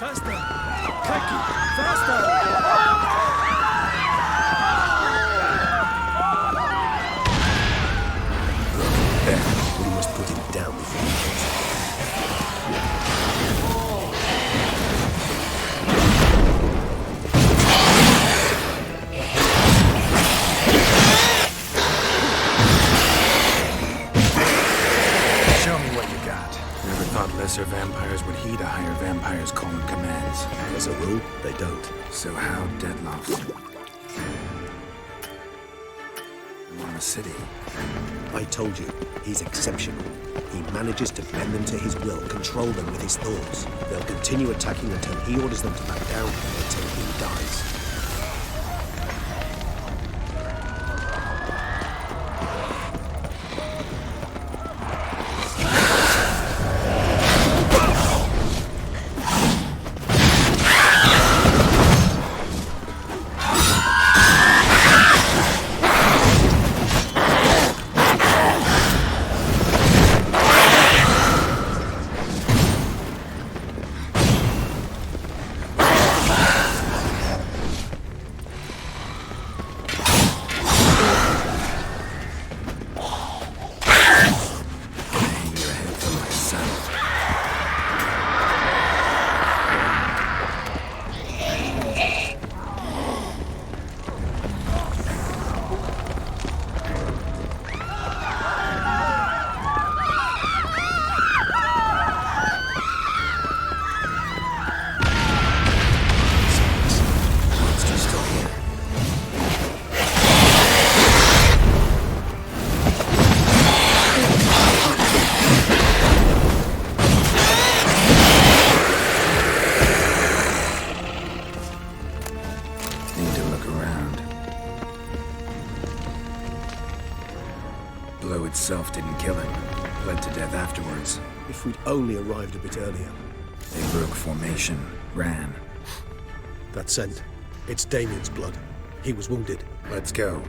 Faster! Kaki! Faster! We must put him down before he kills him. Show me what you got. Never thought lesser vampires would heed a higher vampire's call and commands. As a rule, they don't. So how deadlocked? On the city. I told you, he's exceptional. He manages to bend them to his will, control them with his thoughts. They'll continue attacking until he orders them to back down, or until he dies. Blow itself didn't kill him. Bled to death afterwards. If we'd only arrived a bit earlier. They broke formation, ran. That scent. It's Damien's blood. He was wounded. Let's go.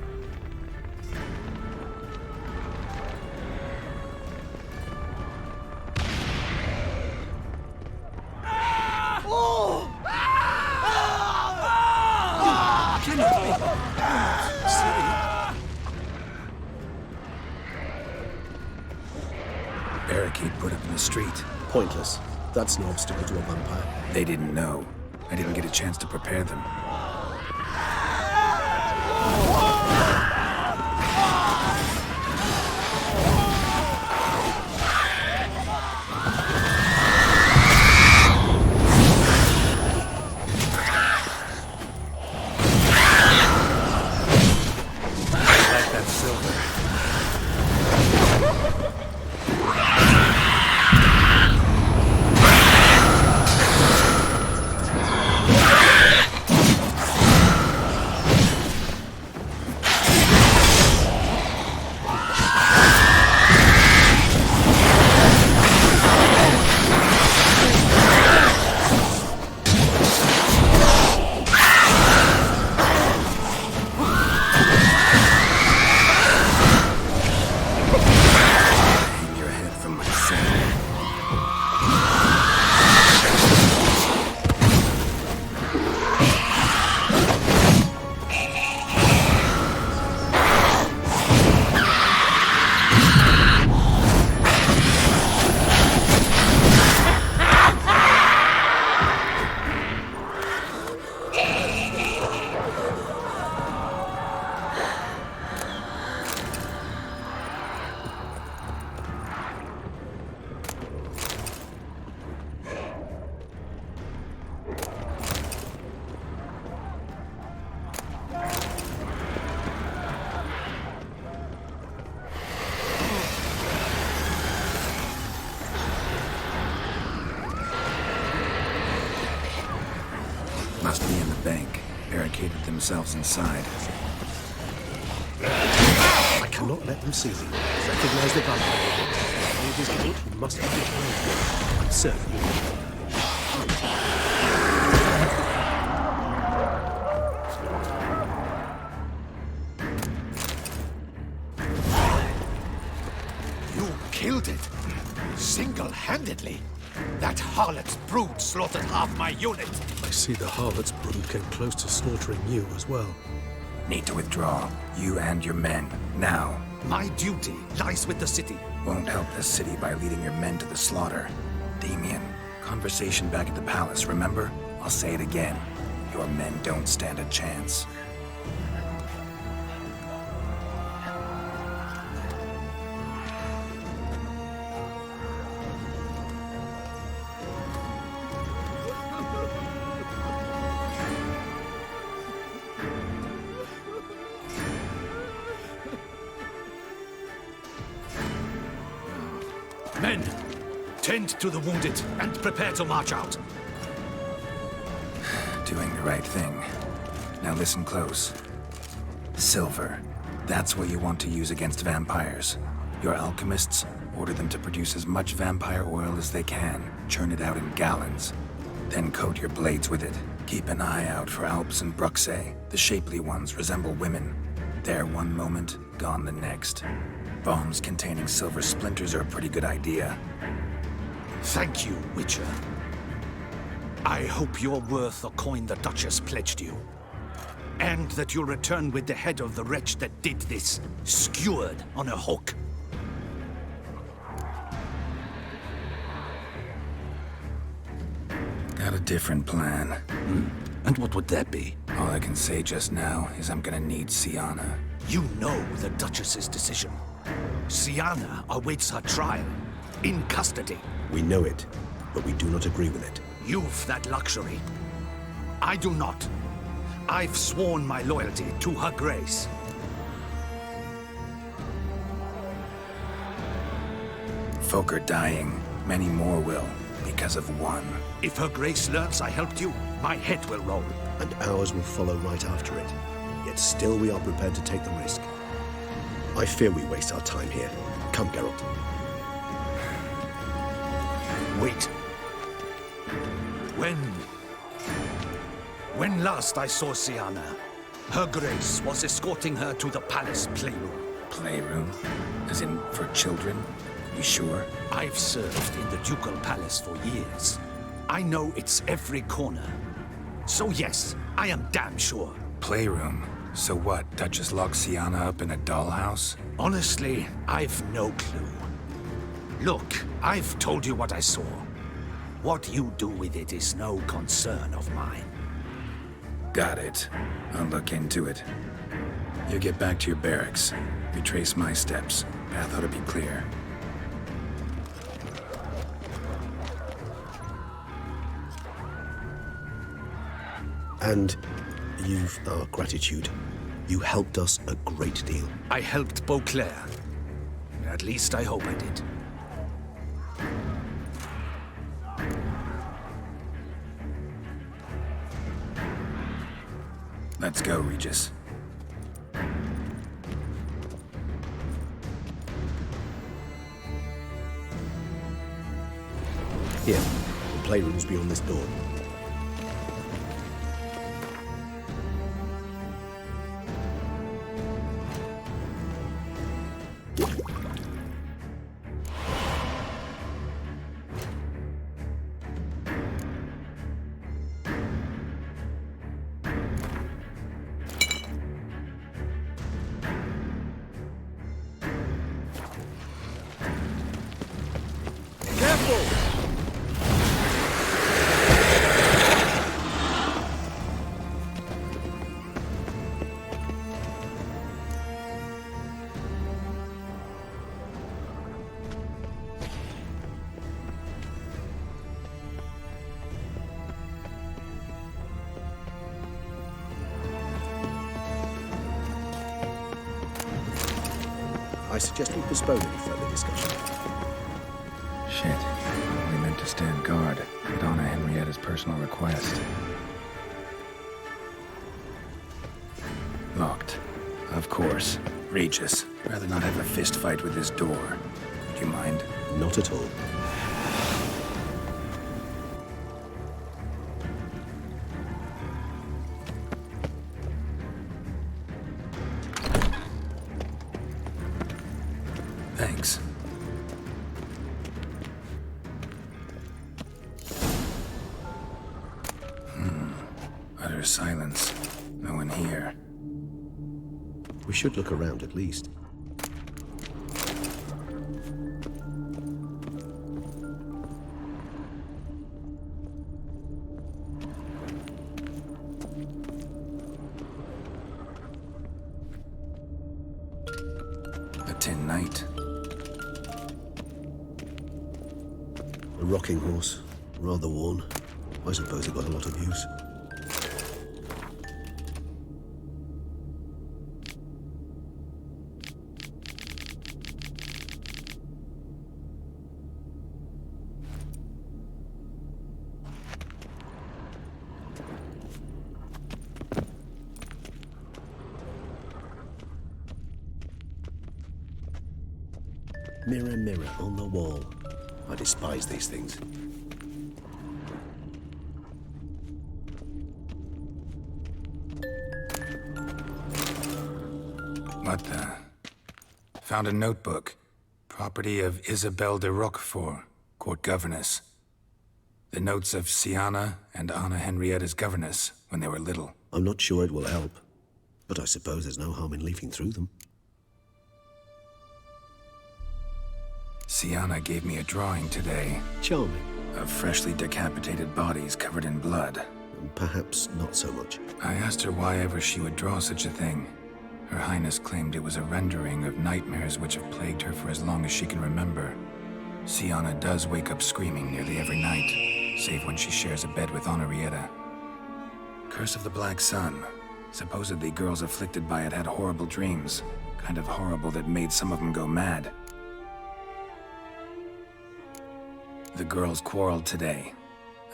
Barricade put up in the street. Pointless. That's no obstacle to a vampire. They didn't know. I didn't get a chance to prepare them. Must be in the bank. Barricaded themselves inside. I cannot let them see me. Recognize the vampire. If he is killed, he must be betrayed. I'm certain you will. You killed it. Single-handedly. That harlot's brood slaughtered half my unit. I see the harlot's brood came close to slaughtering you as well. Need to withdraw. You and your men. Now. My duty lies with the city. Won't help the city by leading your men to the slaughter. Damien, conversation back at the palace, remember? I'll say it again. Your men don't stand a chance. Men, tend to the wounded and prepare to march out. Doing the right thing. Now listen close. Silver. That's what you want to use against vampires. Your alchemists, order them to produce as much vampire oil as they can. Churn it out in gallons. Then coat your blades with it. Keep an eye out for Alps and Bruxae. The shapely ones resemble women. There one moment, gone the next. Bombs containing silver splinters are a pretty good idea. Thank you, Witcher. I hope you're worth the coin the Duchess pledged you. And that you'll return with the head of the wretch that did this, skewered on a hook. Got a different plan. And what would that be? All I can say just now is I'm gonna need Sienna. You know the Duchess's decision. Sienna awaits her trial, in custody. We know it, but we do not agree with it. You've that luxury. I do not. I've sworn my loyalty to her grace. Folk are dying. Many more will, because of one. If her grace learns I helped you, my head will roll. And ours will follow right after it. Yet still we are prepared to take the risk. I fear we waste our time here. Come, Geralt. Wait. When last I saw Sienna, her grace was escorting her to the palace playroom. Playroom? As in, for children? You sure? I've served in the ducal palace for years. I know its every corner. So yes, I am damn sure. Playroom? So what, Duchess locked Sienna up in a dollhouse? Honestly, I've no clue. Look, I've told you what I saw. What you do with it is no concern of mine. Got it. I'll look into it. You get back to your barracks. Retrace my steps. Path ought to be clear. And you've our gratitude. You helped us a great deal. I helped Beauclair. At least I hope I did. Let's go, Regis. Here, the playroom's beyond this door. I suggest we postpone any further discussion. Shit. We meant to stand guard, but Anna Henrietta's personal request. Locked. Of course. Regis, rather not have a fist fight with this door. Would you mind? Not at all. Thanks. silence. No one here. We should look around at least. A tin knight. A rocking horse. Rather worn. I suppose it got a lot of use. Mirror, mirror on the wall. I despise these things. What the? Found a notebook. Property of Isabelle de Roquefort, court governess. The notes of Sienna and Anna Henrietta's governess when they were little. I'm not sure it will help, but I suppose there's no harm in leafing through them. Sienna gave me a drawing today Charming. of freshly decapitated bodies covered in blood. Perhaps not so much. I asked her why ever she would draw such a thing. Her Highness claimed it was a rendering of nightmares which have plagued her for as long as she can remember. Sienna does wake up screaming nearly every night, save when she shares a bed with Henrietta. Curse of the Black Sun. Supposedly girls afflicted by it had horrible dreams. Kind of horrible that made some of them go mad. The girls quarreled today.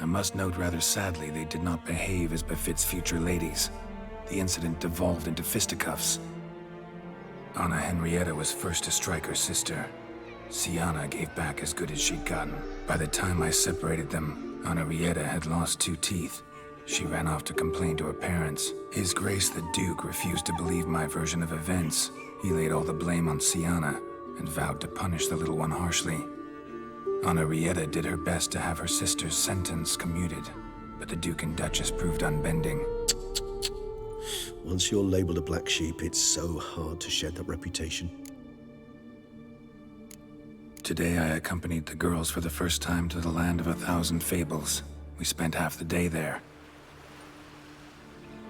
I must note rather sadly they did not behave as befits future ladies. The incident devolved into fisticuffs. Anna Henrietta was first to strike her sister. Sienna gave back as good as she'd gotten. By the time I separated them, Henrietta had lost 2 teeth. She ran off to complain to her parents. His Grace the Duke refused to believe my version of events. He laid all the blame on Sienna and vowed to punish the little one harshly. Henrietta did her best to have her sister's sentence commuted, but the Duke and Duchess proved unbending. Once you're labeled a black sheep, it's so hard to shed that reputation. Today I accompanied the girls for the first time to the land of 1,000 fables. We spent half the day there.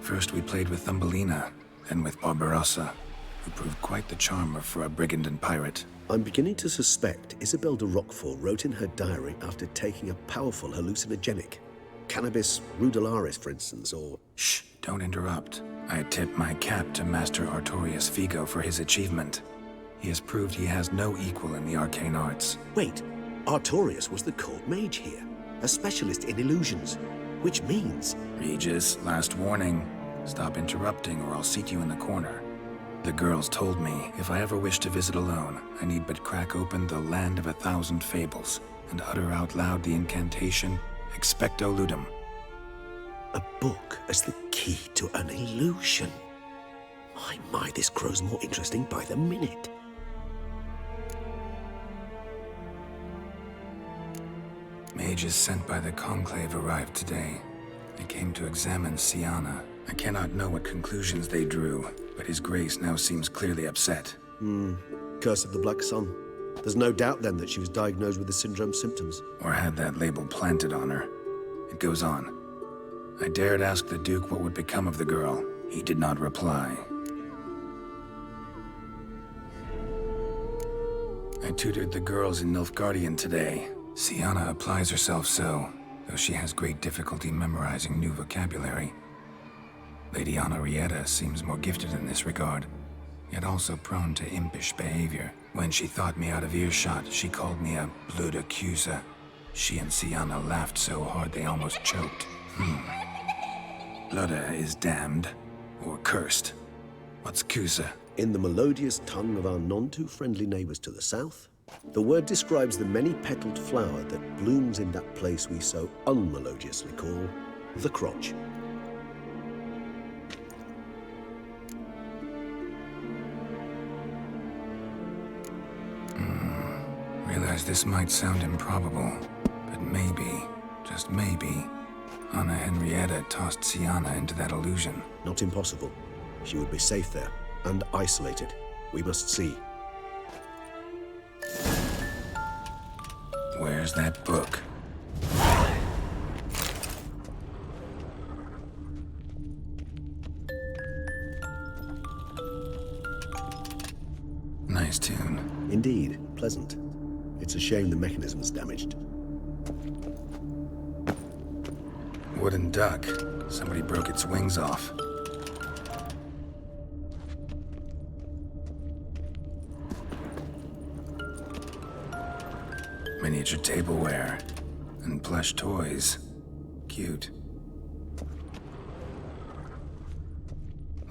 First we played with Thumbelina, then with Barbarossa, who proved quite the charmer for a brigand and pirate. I'm beginning to suspect Isabelle de Roquefort wrote in her diary after taking a powerful hallucinogenic. Cannabis rudularis, for instance, or... Shh, don't interrupt. I tip my cap to Master Artorius Figo for his achievement. He has proved he has no equal in the arcane arts. Wait, Artorius was the court mage here, a specialist in illusions, which means... Regis, last warning. Stop interrupting or I'll seat you in the corner. The girls told me if I ever wish to visit alone, I need but crack open the land of 1,000 fables and utter out loud the incantation, Expecto Ludum. A book as the key to an illusion. My, this grows more interesting by the minute. Mages sent by the Conclave arrived today. They came to examine Sienna. I cannot know what conclusions they drew, but His Grace now seems clearly upset. Curse of the Black Sun. There's no doubt then that she was diagnosed with the syndrome symptoms. Or had that label planted on her. It goes on. I dared ask the Duke what would become of the girl. He did not reply. I tutored the girls in Nilfgaardian today. Sienna applies herself so, though she has great difficulty memorizing new vocabulary. Lady Henrietta seems more gifted in this regard, yet also prone to impish behavior. When she thought me out of earshot, she called me a blood accuser. She and Sienna laughed so hard they almost choked. Blood is damned, or cursed. What's cusa? In the melodious tongue of our none-too-friendly neighbors to the south, the word describes the many-petaled flower that blooms in that place we so unmelodiously call the crotch. Realize this might sound improbable, but maybe, just maybe, Anna Henrietta tossed Sienna into that illusion. Not impossible. She would be safe there, and isolated. We must see. Where's that book? Nice tune. Indeed, pleasant. It's a shame the mechanism's damaged. Wooden duck. Somebody broke its wings off. Miniature tableware. And plush toys. Cute.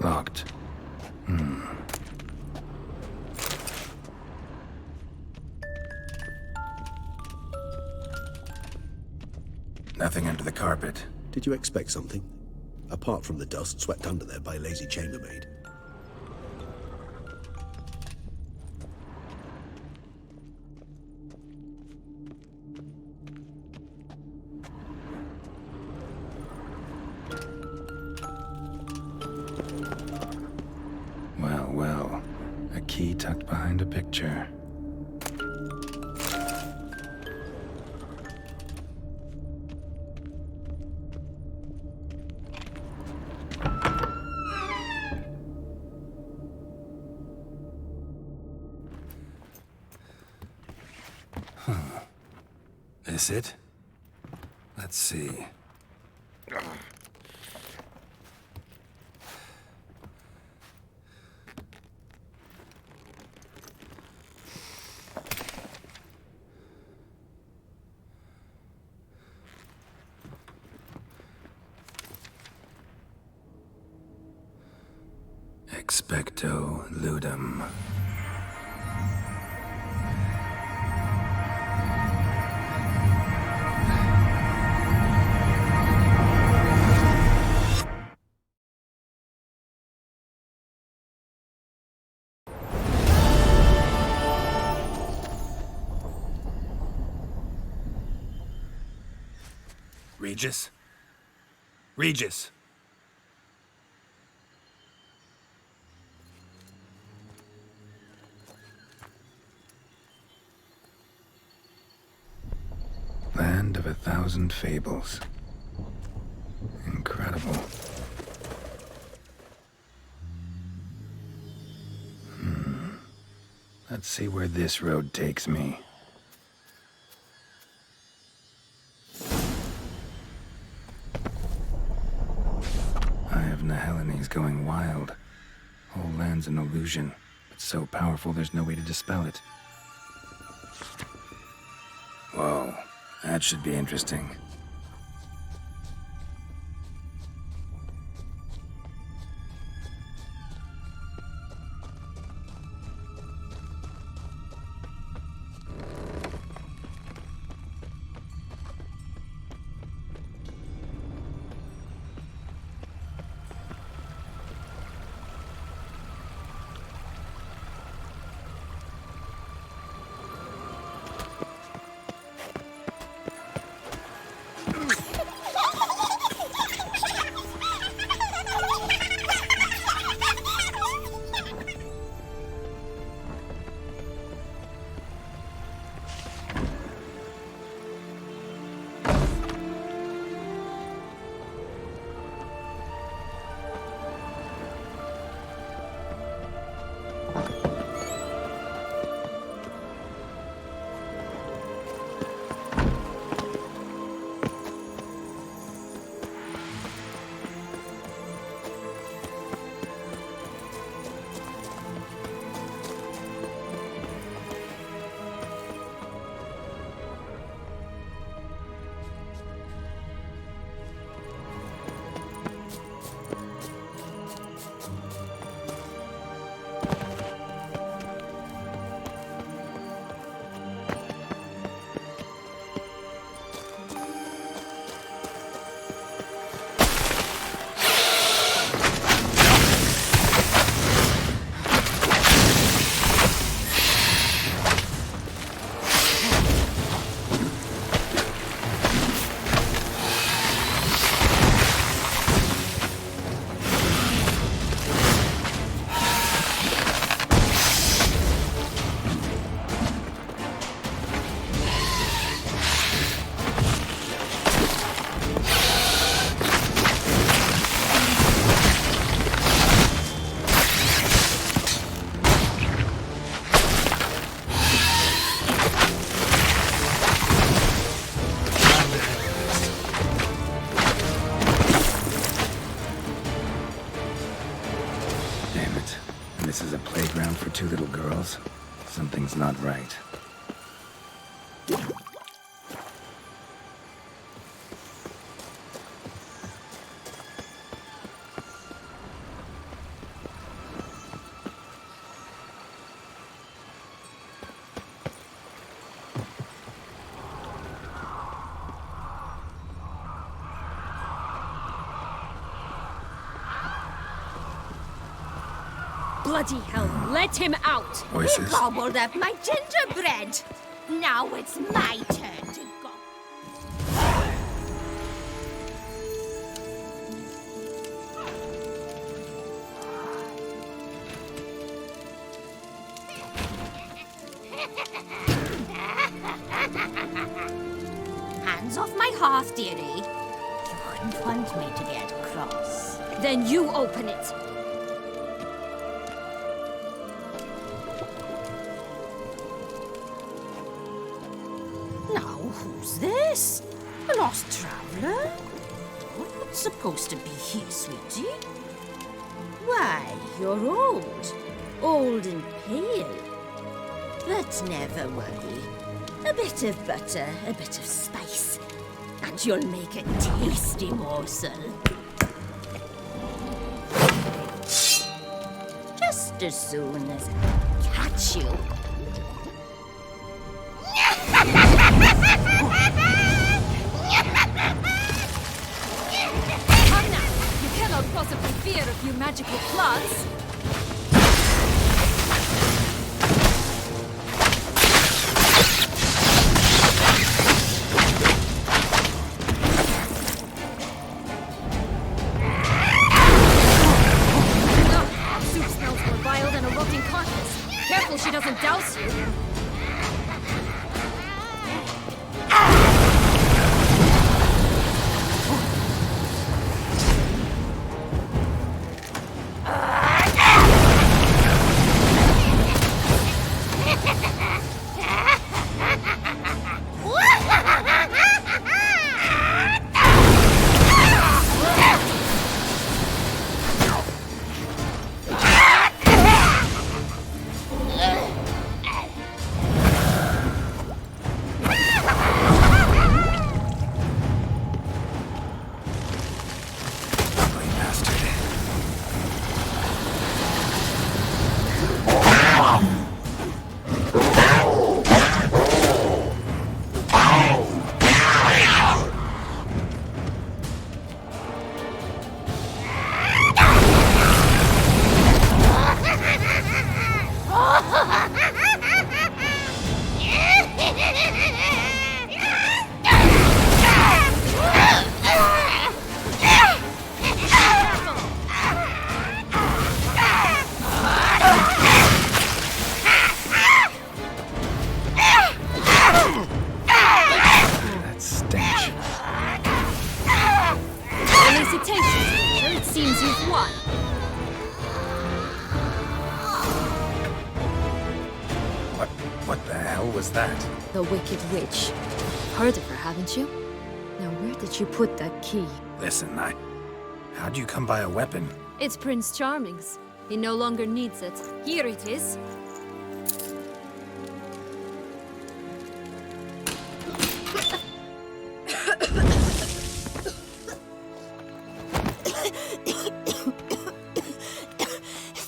Locked. Nothing under the carpet. Did you expect something? Apart from the dust swept under there by a lazy chambermaid. Well, well. A key tucked behind a picture. This it? Let's see. Expecto ludum. Regis? Regis! Land of 1,000 fables. Incredible. Let's see where this road takes me. Eye of Nahelenes going wild. Whole land's an illusion, but so powerful there's no way to dispel it. Whoa, that should be interesting. this is a playground for two little girls? Something's not right. Bloody hell, let him out! Voices. Gobbled up my gingerbread. Now it's my turn to go. Hands off my hearth, dearie. You wouldn't want me to get cross. Then you open it! Now, who's this? A lost traveler? You're not supposed to be here, sweetie. Why, you're old. Old and pale. But never worry. A bit of butter, a bit of spice, and you'll make a tasty morsel. Just as soon as I catch you. Come now! You cannot possibly fear a few magical floods! No! Soup smells more vile than a rotting carcass. Careful she doesn't douse you! It seems you've won. What the hell was that? The Wicked Witch. Heard of her, haven't you? Now, where did you put that key? Listen, how'd you come by a weapon? It's Prince Charming's. He no longer needs it. Here it is.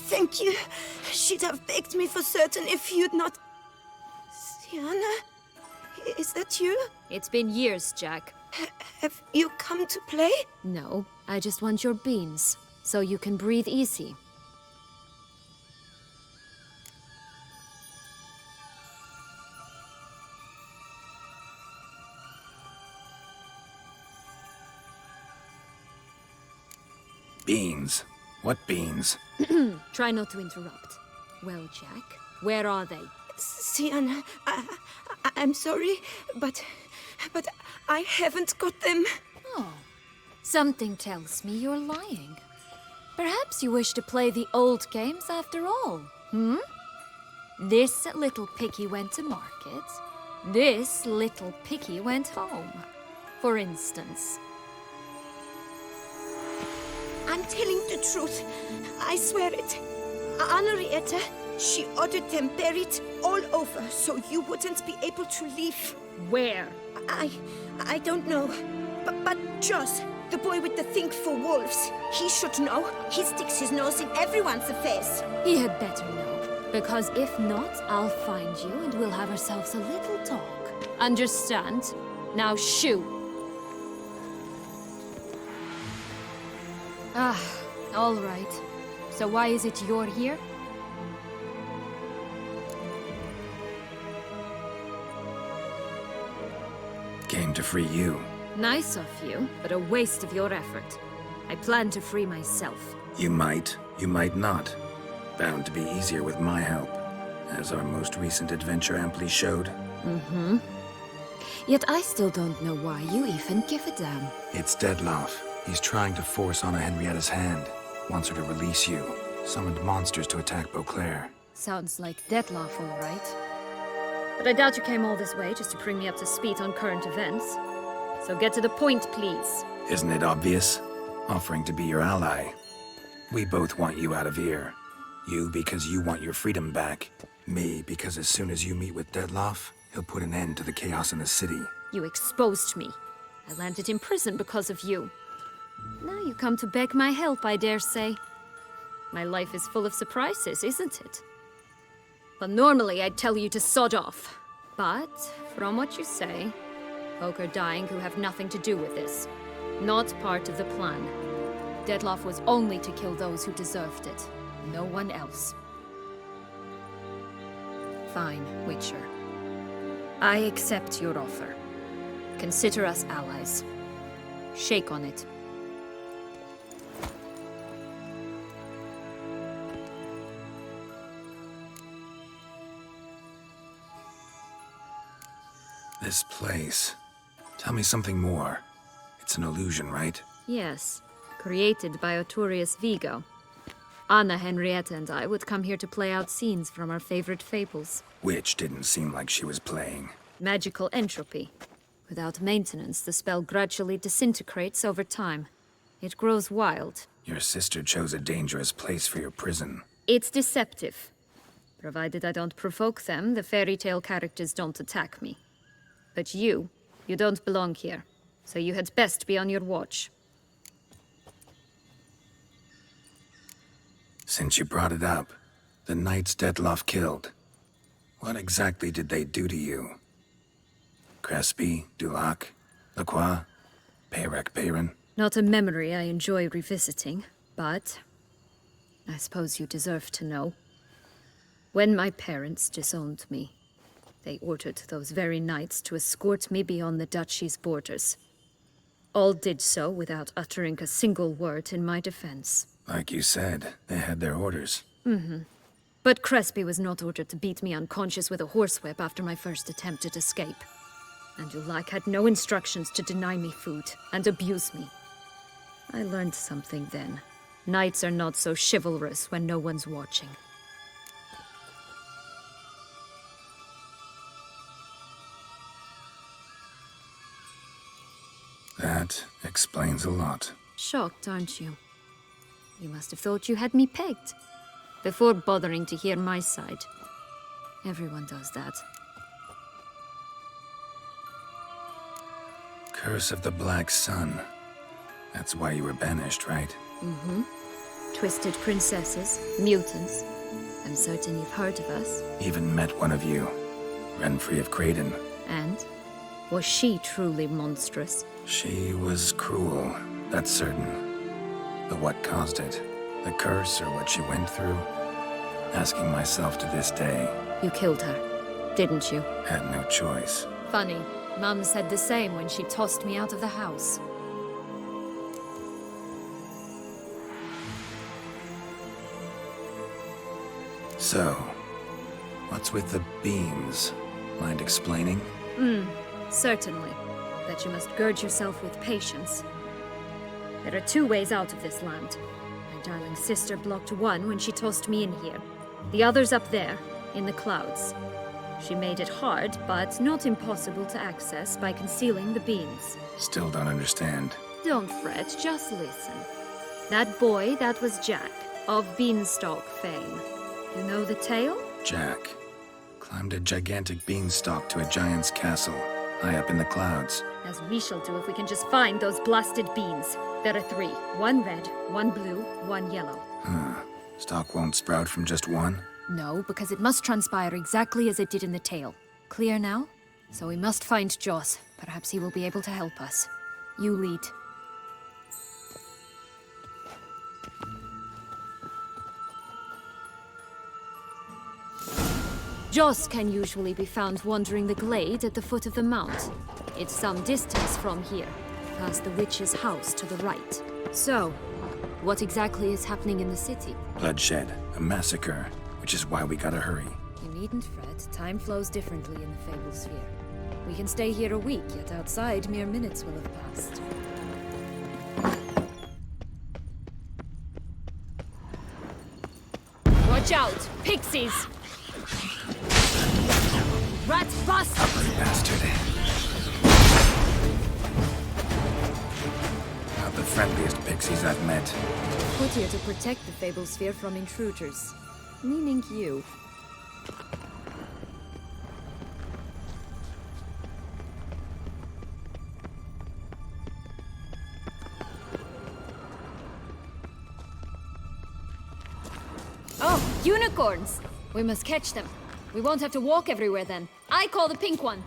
Thank you. She'd have begged me for certain if you'd not... Sienna? Is that you? It's been years, Jack. Have you come to play? No, I just want your beans, so you can breathe easy. Beans? What beans? Try not to interrupt. Well, Jack, where are they? Sienna, I'm sorry, but I haven't got them. Oh, something tells me you're lying. Perhaps you wish to play the old games after all, hmm? This little piggy went to market. This little piggy went home, for instance. I'm telling the truth. I swear it. Henrietta, she ordered them buried all over so you wouldn't be able to leave. Where? I don't know. But Joss, the boy with the thing for wolves, he should know. He sticks his nose in everyone's affairs. He had better know. Because if not, I'll find you and we'll have ourselves a little talk. Understand? Now shoo! Ah, all right. So why is it you're here? Came to free you. Nice of you, but a waste of your effort. I plan to free myself. You might not. Bound to be easier with my help, as our most recent adventure amply showed. Yet I still don't know why you even give a damn. It's Dettlaff. He's trying to force Anna Henrietta's hand. Wants her to release you. Summoned monsters to attack Beauclair. Sounds like Dettlaff, all right. But I doubt you came all this way just to bring me up to speed on current events. So get to the point, please. Isn't it obvious? Offering to be your ally. We both want you out of here. You because you want your freedom back. Me because as soon as you meet with Dettlaff, he'll put an end to the chaos in the city. You exposed me. I landed in prison because of you. Now you come to beg my help, I dare say. My life is full of surprises, isn't it? Well, normally I'd tell you to sod off. But, from what you say, folk are dying who have nothing to do with this. Not part of the plan. Dettlaff was only to kill those who deserved it. No one else. Fine, Witcher. I accept your offer. Consider us allies. Shake on it. This place. Tell me something more. It's an illusion, right? Yes, created by Arturius Vigo. Anna Henrietta and I would come here to play out scenes from our favorite fables. Which didn't seem like she was playing. Magical entropy. Without maintenance, the spell gradually disintegrates over time. It grows wild. Your sister chose a dangerous place for your prison. It's deceptive. Provided I don't provoke them, the fairy tale characters don't attack me. But you don't belong here. So you had best be on your watch. Since you brought it up, the knights Dettlaff killed. What exactly did they do to you? Crespi, Dulac, Lacroix, Peyrac Peyran? Not a memory I enjoy revisiting, but I suppose you deserve to know. When my parents disowned me, they ordered those very knights to escort me beyond the duchy's borders. All did so without uttering a single word in my defense. Like you said, they had their orders. But Crespi was not ordered to beat me unconscious with a horsewhip after my first attempt at escape. And Dulac had no instructions to deny me food and abuse me. I learned something then. Knights are not so chivalrous when no one's watching. That explains a lot. Shocked, aren't you? You must have thought you had me pegged. Before bothering to hear my side. Everyone does that. Curse of the Black Sun. That's why you were banished, right? Twisted princesses, mutants. I'm certain you've heard of us. Even met one of you. Renfrey of Creighton. And? Was she truly monstrous? She was cruel, that's certain. But what caused it? The curse or what she went through? Asking myself to this day. You killed her, didn't you? Had no choice. Funny. Mum said the same when she tossed me out of the house. So, what's with the beams? Mind explaining? Certainly. But you must gird yourself with patience. There are two ways out of this land. My darling sister blocked one when she tossed me in here. The other's up there, in the clouds. She made it hard, but not impossible to access by concealing the beams. Still don't understand. Don't fret, just listen. That boy, that was Jack. of beanstalk fame. You know the tale? Jack climbed a gigantic beanstalk to a giant's castle, high up in the clouds. As we shall do if we can just find those blasted beans. There are 3. 1 red, 1 blue, 1 yellow. Stalk won't sprout from just one? No, because it must transpire exactly as it did in the tale. Clear now? So we must find Joss. Perhaps he will be able to help us. You lead. Joss can usually be found wandering the glade at the foot of the mount. It's some distance from here, past the witch's house to the right. So, what exactly is happening in the city? Bloodshed, a massacre, which is why we gotta hurry. You needn't fret. Time flows differently in the Fable Sphere. We can stay here a week, yet outside mere minutes will have passed. Watch out! Pixies! Rat bust! Ugly bastard. Not the friendliest pixies I've met. Put here to protect the Fable Sphere from intruders. Meaning you. Oh, unicorns! We must catch them. We won't have to walk everywhere then. I call the pink one.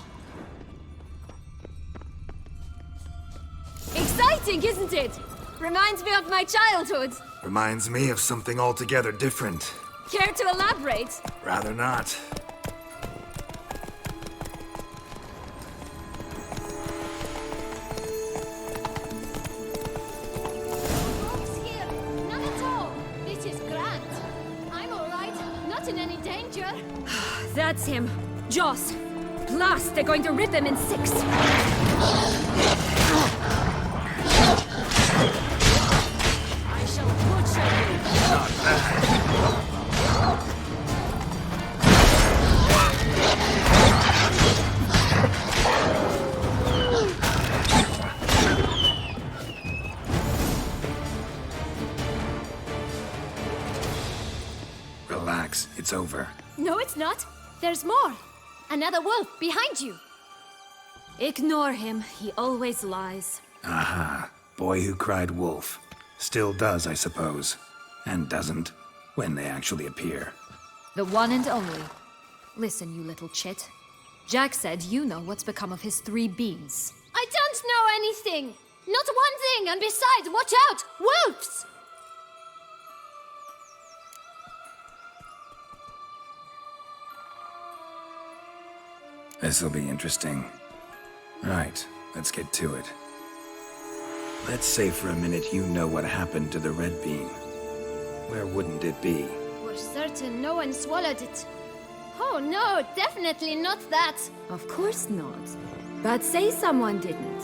Exciting, isn't it? Reminds me of my childhood. Reminds me of something altogether different. Care to elaborate? Rather not. Folks here, none at all. This is grand. I'm all right. Not in any danger. That's him. Joss. Blast! They're going to rip him in 6. I shall butcher you. Not bad. Relax, it's over. No, it's not. There's more. Another wolf behind you. Ignore him. He always lies. Aha. Boy who cried wolf. Still does, I suppose. And doesn't, when they actually appear. The one and only. Listen, you little chit. Jack said you know what's become of his 3 beans. I don't know anything! Not one thing, and besides, watch out! Wolves! This'll be interesting. Right, let's get to it. Let's say for a minute you know what happened to the red bean. Where wouldn't it be? For certain no one swallowed it. Oh no, definitely not that. Of course not. But say someone didn't.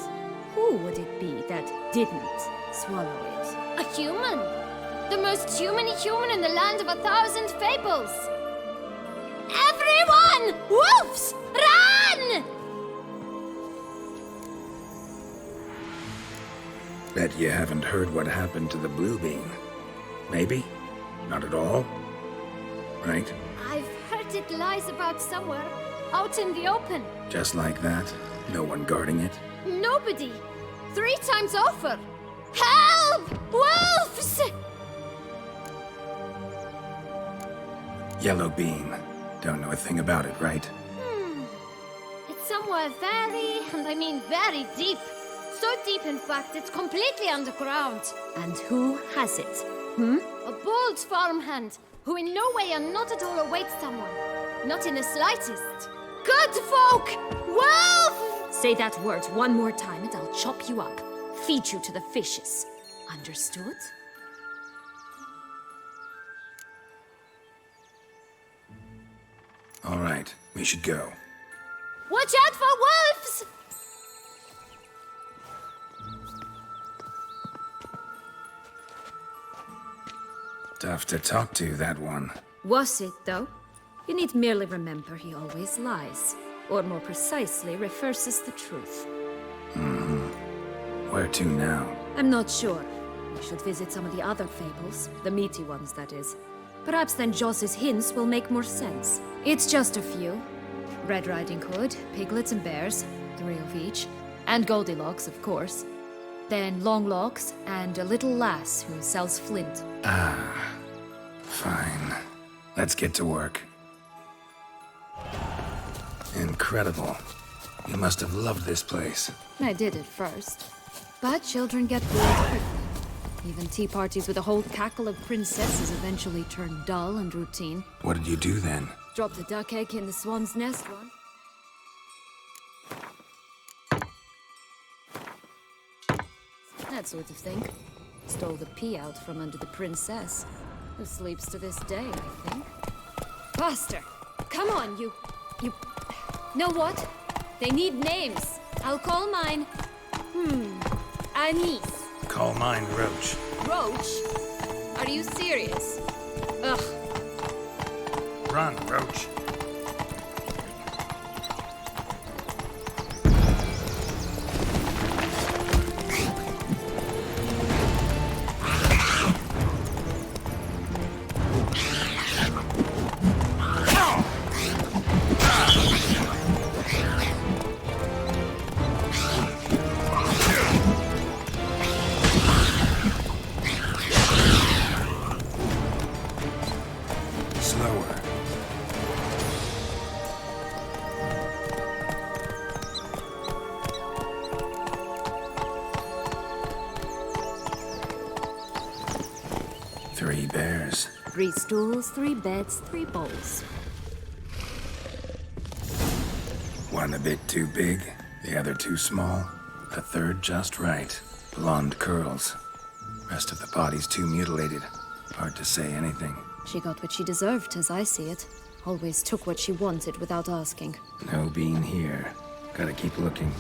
Who would it be that didn't swallow it? A human. The most humany human in the land of 1,000 fables. Everyone! Wolves! Run! Bet you haven't heard what happened to the blue bean. Maybe? Not at all? Right? I've heard it lies about somewhere, out in the open. Just like that? No one guarding it? Nobody. 3 times over. Help! Wolves! Yellow bean. Don't know a thing about it, right? It's somewhere very, and I mean very deep. So deep, in fact, it's completely underground. And who has it? A bold farmhand, who in no way and not at all awaits someone. Not in the slightest. Good folk! Wolf! Say that word one more time and I'll chop you up. Feed you to the fishes. Understood? All right, we should go. Watch out for wolves! Tough to talk to, that one. Was it, though? You need merely remember he always lies. Or more precisely, reverses the truth. Where to now? I'm not sure. We should visit some of the other fables, the meaty ones, that is. Perhaps then Joss's hints will make more sense. It's just a few. Red Riding Hood, piglets and bears, 3 of each, and Goldilocks, of course. Then Longlocks and a little lass who sells flint. Fine. Let's get to work. Incredible. You must have loved this place. I did at first. But children get bored quickly. Even tea parties with a whole cackle of princesses eventually turn dull and routine. What did you do then? Drop the duck egg in the swan's nest one. That sort of thing. Stole the pea out from under the princess, who sleeps to this day, I think. Faster! Come on, you... Know what? They need names. I'll call mine... Anise. Call mine Roach. Roach? Are you serious? Ugh. Run, Roach. Slower. Three bears. 3 stools, 3 beds, 3 bowls. One a bit too big, the other too small, the third just right. Blonde curls. Rest of the body's too mutilated. Hard to say anything. She got what she deserved, as I see it. Always took what she wanted without asking. No bean here. Gotta keep looking.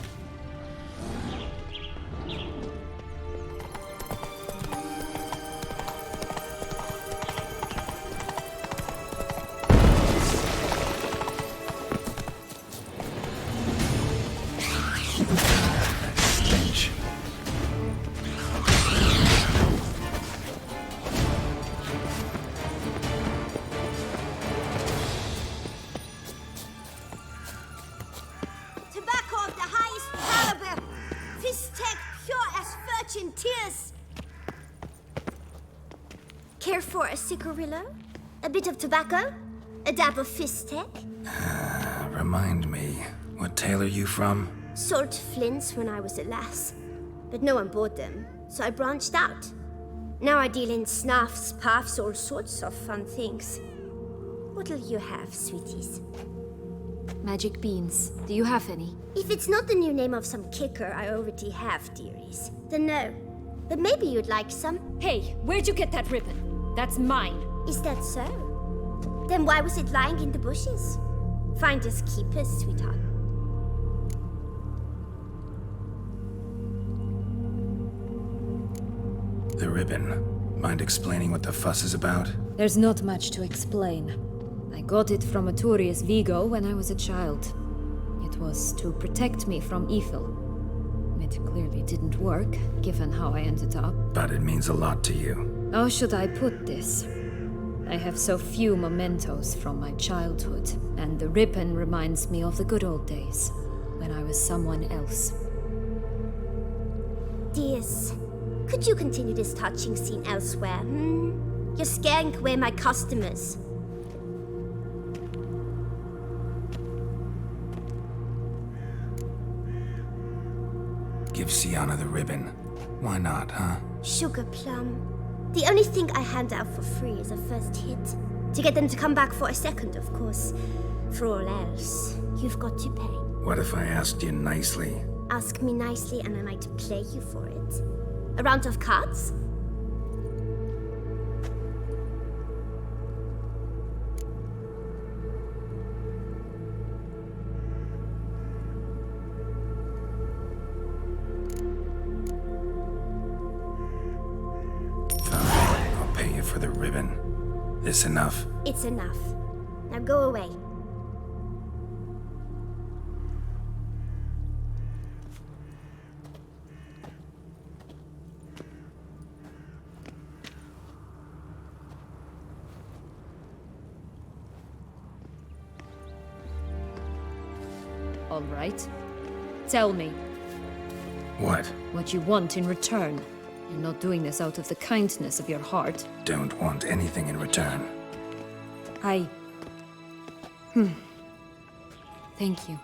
Stench. Tobacco of the highest caliber. Fist tech pure as virgin tears. Care for a cigarillo? A bit of tobacco? A dab of fist tech? Remind me, what tale are you from? Sold flints when I was a lass. But no one bought them, so I branched out. Now I deal in snuffs, puffs, all sorts of fun things. What'll you have, sweeties? Magic beans. Do you have any? If it's not the new name of some kicker I already have, dearies, then no. But maybe you'd like some. Hey, where'd you get that ribbon? That's mine. Is that so? Then why was it lying in the bushes? Finders keepers, sweetheart. The ribbon. Mind explaining what the fuss is about? There's not much to explain. I got it from Aturius Vigo when I was a child. It was to protect me from evil. It clearly didn't work, given how I ended up. But it means a lot to you. How should I put this? I have so few mementos from my childhood, and the ribbon reminds me of the good old days, when I was someone else. Dears, could you continue this touching scene elsewhere, You're scaring away my customers. Give Sienna the ribbon. Why not, huh? Sugar plum. The only thing I hand out for free is a first hit. To get them to come back for a second, of course. For all else, you've got to pay. What if I asked you nicely? Ask me nicely and I might play you for it. A round of cards? Fine, I'll pay you for the ribbon. This enough? It's enough. Now go away. all right. Tell me What? what you want in return. You're not doing this out of the kindness of your heart. Don't want anything in return. Thank you.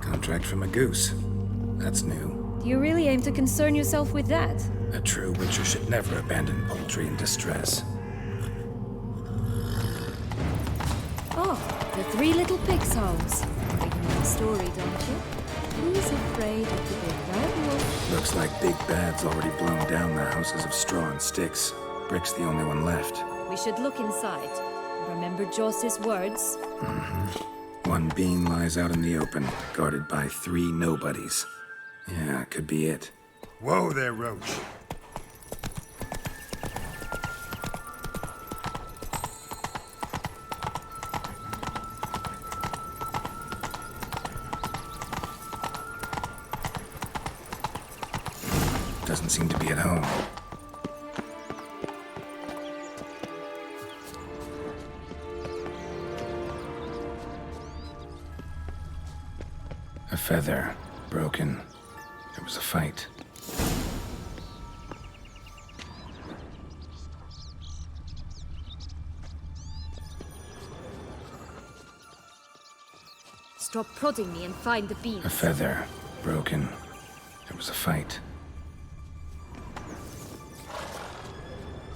Contract from a goose. That's new. Do you really aim to concern yourself with that? A true witcher should never abandon poultry in distress. Oh, the three little pigs' homes. You know the story, don't you? Who's afraid of the big bad wolf? Looks like Big Bad's already blown down the houses of straw and sticks. Brick's the only one left. We should look inside. Remember Joss's words? One being lies out in the open, guarded by 3 nobodies. Yeah, could be it. Whoa there, Roach. Doesn't seem to be at home. A feather, broken. There was a fight. Stop prodding me and find the beans. A feather, broken. There was a fight.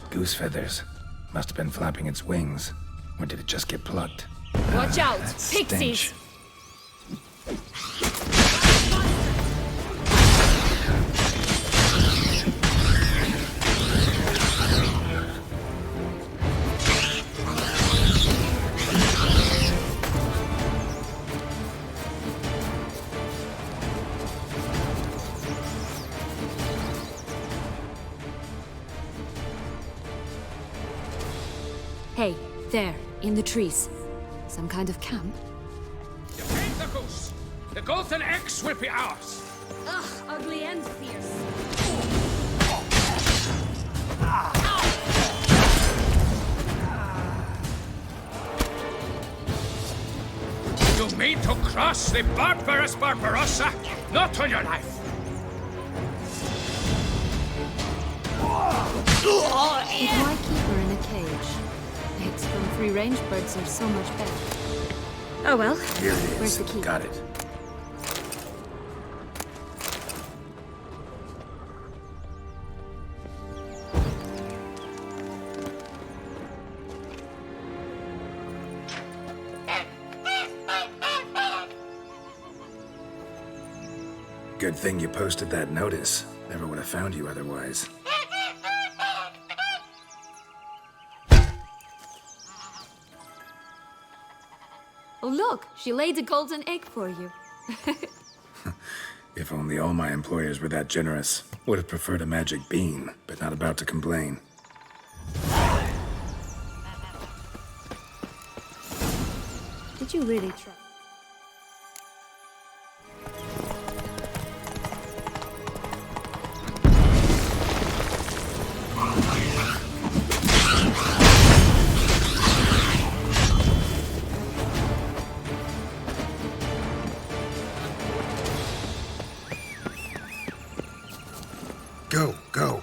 Goose feathers. Must have been flapping its wings. Or did it just get plucked? Watch out! That Pixies! stench. Hey, there, in the trees. Some kind of camp? You paint the goose! The golden eggs will be ours! Ugh, ugly and fierce. You mean to cross the barbarous Barbarossa? Not on your life! Why keep her in a cage? Eggs from free-range birds are so much better. Oh well. Here it is. Where's the key? Got it. Good thing you posted that notice. Never would have found you otherwise. Oh look, she laid a golden egg for you. If only all my employers were that generous. Would have preferred a magic bean, but not about to complain. Did you really try? Go, go.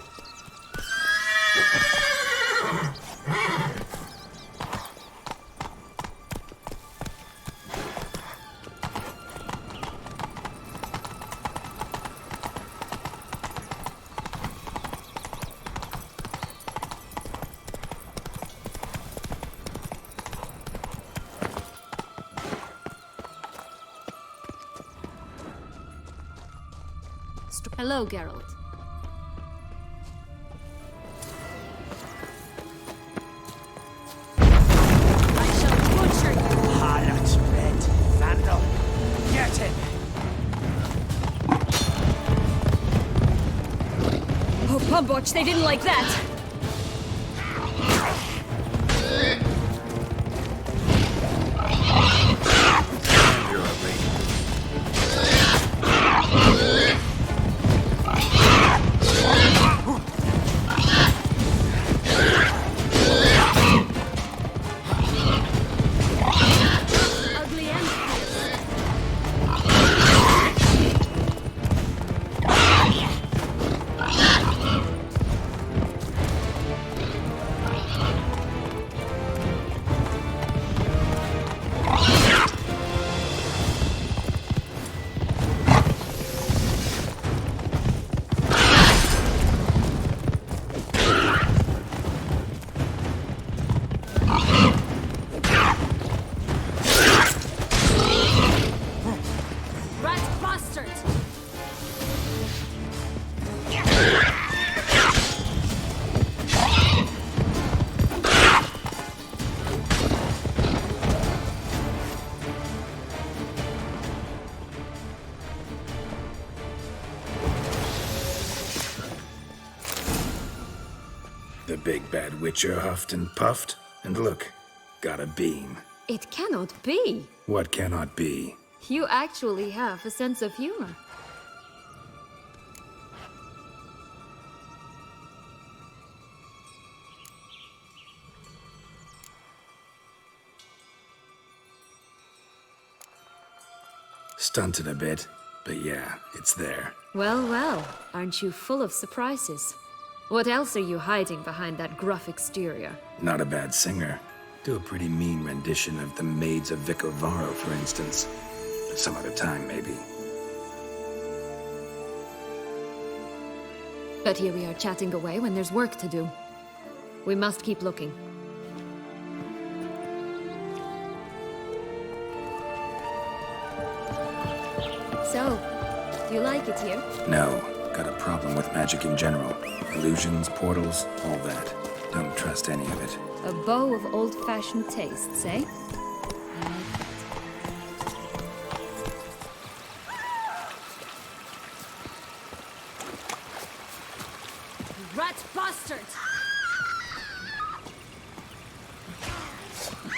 Hello, Geralt. I shall butcher you! Harlot, red, vandal. Get him! Oh, Pumbotch, they didn't like that! Ugly and rat bastard! The big bad witcher huffed and puffed, and look, got a beam. It cannot be. What cannot be? You actually have a sense of humor. Stunted a bit, but yeah, it's there. Well, well, aren't you full of surprises? What else are you hiding behind that gruff exterior? Not a bad singer. Do a pretty mean rendition of the Maids of Vicovaro, for instance. But some other time, maybe. But here we are chatting away when there's work to do. We must keep looking. So, do you like it here? No, got a problem with magic in general. Illusions, portals, all that. Don't trust any of it. A bow of old-fashioned tastes, eh? Rat bastard!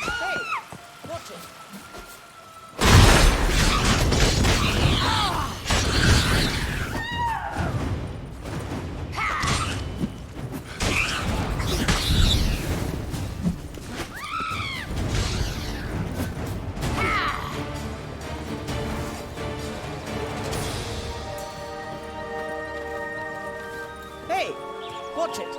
Hey, watch it. Hey, watch it.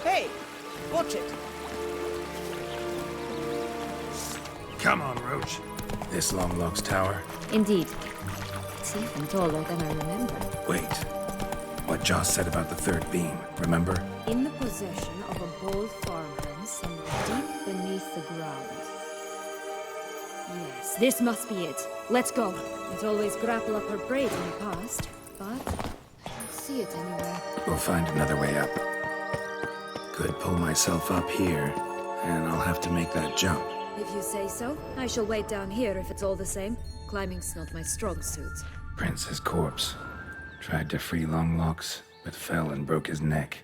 Hey, watch it. Come on, Roach. This Longlock's tower? Indeed. It's even taller than I remember. Wait. What Joss said about the third beam, remember? In the possession of a bold farmhand somewhere deep beneath the ground. Yes, this must be it. Let's go. It always grapple up her braid in the past, but I don't see it anywhere. We'll find another way up. Could pull myself up here, and I'll have to make that jump. If you say so, I shall wait down here if it's all the same. Climbing's not my strong suit. Prince's corpse. Tried to free Longlocks, but fell and broke his neck.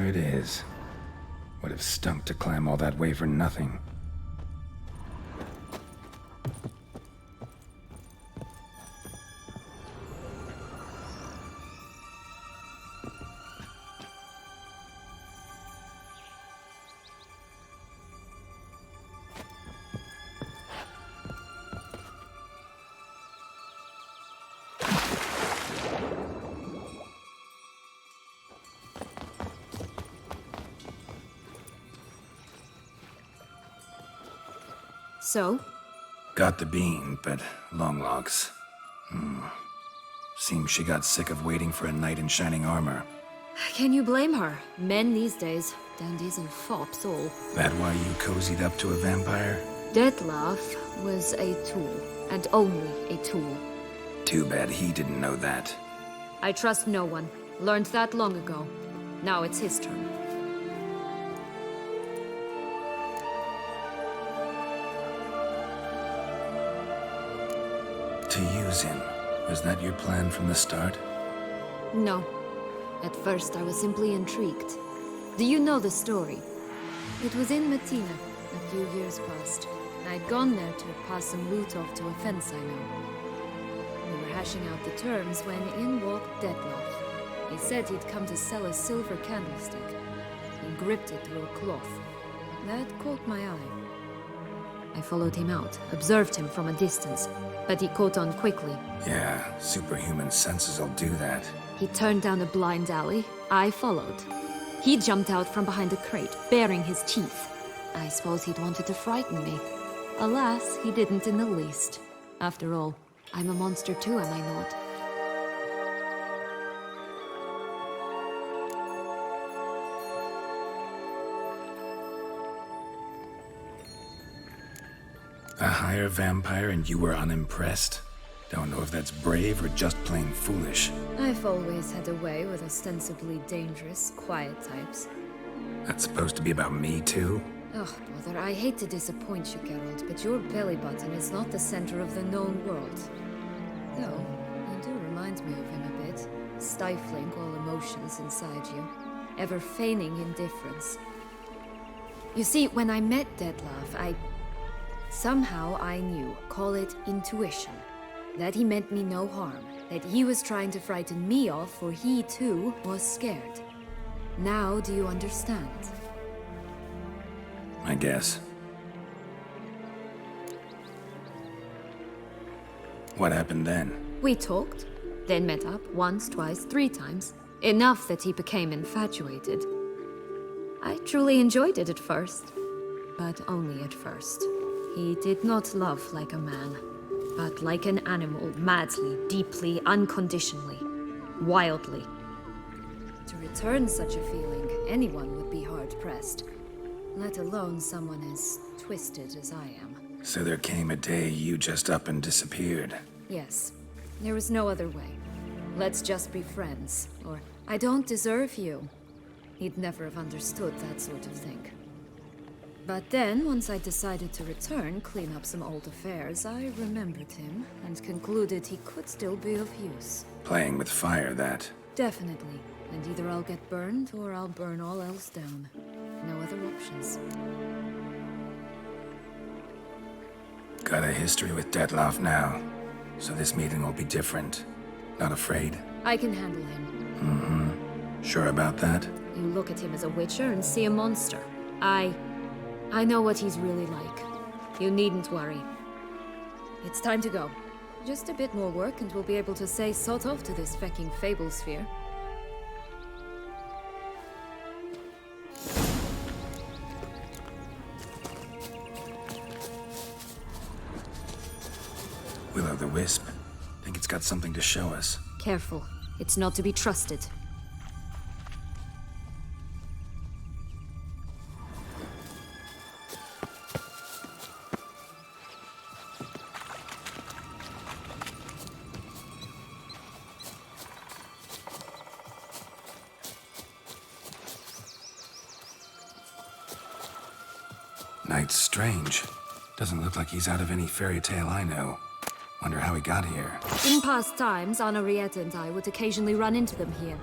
it is. Would have stunk to climb all that way for nothing. So? Got the bean, but long logs. Seems she got sick of waiting for a knight in shining armor. Can you blame her? Men these days, dandies and fops all. That why you cozied up to a vampire? Detlef was a tool, and only a tool. Too bad he didn't know that. I trust no one. Learned that long ago. Now it's his turn. To use him. Was that your plan from the start? No. At first, I was simply intrigued. Do you know the story? It was in Matina, a few years past. I'd gone there to pass some loot off to a fence I know. We were hashing out the terms when in walked Detlef. He said he'd come to sell a silver candlestick. He gripped it through a cloth. That caught my eye. I followed him out, observed him from a distance, but he caught on quickly. Yeah, superhuman senses will do that. He turned down a blind alley. I followed. He jumped out from behind a crate, baring his teeth. I suppose he'd wanted to frighten me. Alas, he didn't in the least. After all, I'm a monster too, am I not? A higher vampire and you were unimpressed? Don't know if that's brave or just plain foolish. I've always had a way with ostensibly dangerous, quiet types. That's supposed to be about me too? Ugh, brother, I hate to disappoint you, Geralt, but your belly button is not the center of the known world. Though, you do remind me of him a bit. Stifling all emotions inside you. Ever feigning indifference. You see, when I met Detlef, somehow I knew, call it intuition, that he meant me no harm, that he was trying to frighten me off, for he too was scared. Now do you understand? I guess. What happened then? We talked, then met up once, twice, 3 times. Enough that he became infatuated. I truly enjoyed it at first, but only at first. He did not love like a man, but like an animal, madly, deeply, unconditionally, wildly. To return such a feeling, anyone would be hard-pressed, let alone someone as twisted as I am. So there came a day you just up and disappeared. Yes, there was no other way. Let's just be friends, or I don't deserve you. He'd never have understood that sort of thing. But then, once I decided to return, clean up some old affairs, I remembered him and concluded he could still be of use. Playing with fire, that. Definitely. And either I'll get burned, or I'll burn all else down. No other options. Got a history with Detlef now, so this meeting will be different. Not afraid? I can handle him. Sure about that? You look at him as a witcher and see a monster. I know what he's really like. You needn't worry. It's time to go. Just a bit more work and we'll be able to say sod off to this fecking fable sphere. Will-o'-the-wisp. Think it's got something to show us. Careful. It's not to be trusted. Knight's strange. Doesn't look like he's out of any fairy tale I know. Wonder how he got here. In past times, Anna Rieta and I would occasionally run into them here.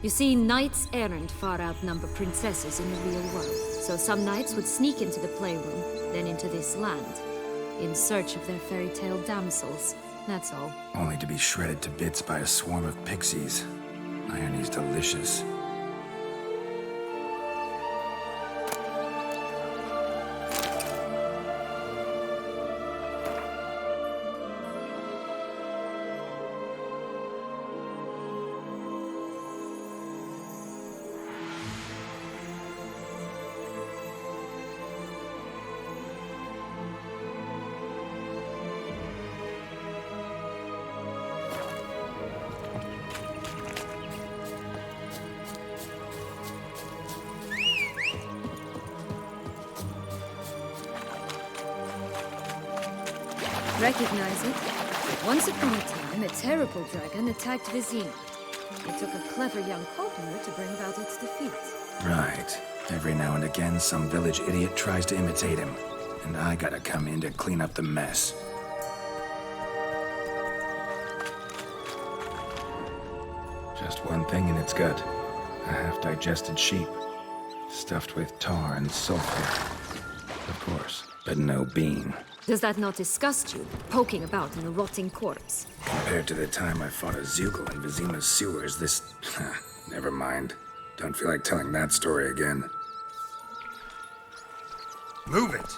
You see, knights errant far outnumber princesses in the real world. So some knights would sneak into the playroom, then into this land, in search of their fairy tale damsels. That's all. Only to be shredded to bits by a swarm of pixies. Irony's delicious. Recognize it? Once upon a time, a terrible dragon attacked Vizima. It took a clever young partner to bring about its defeat. Right. Every now and again, some village idiot tries to imitate him. And I gotta come in to clean up the mess. Just one thing in its gut. A half-digested sheep. Stuffed with tar and sulfur. Of course. But no bean. Does that not disgust you, poking about in a rotting corpse? Compared to the time I fought a Zeugl in Vizima's sewers, this... Never mind. Don't feel like telling that story again. Move it!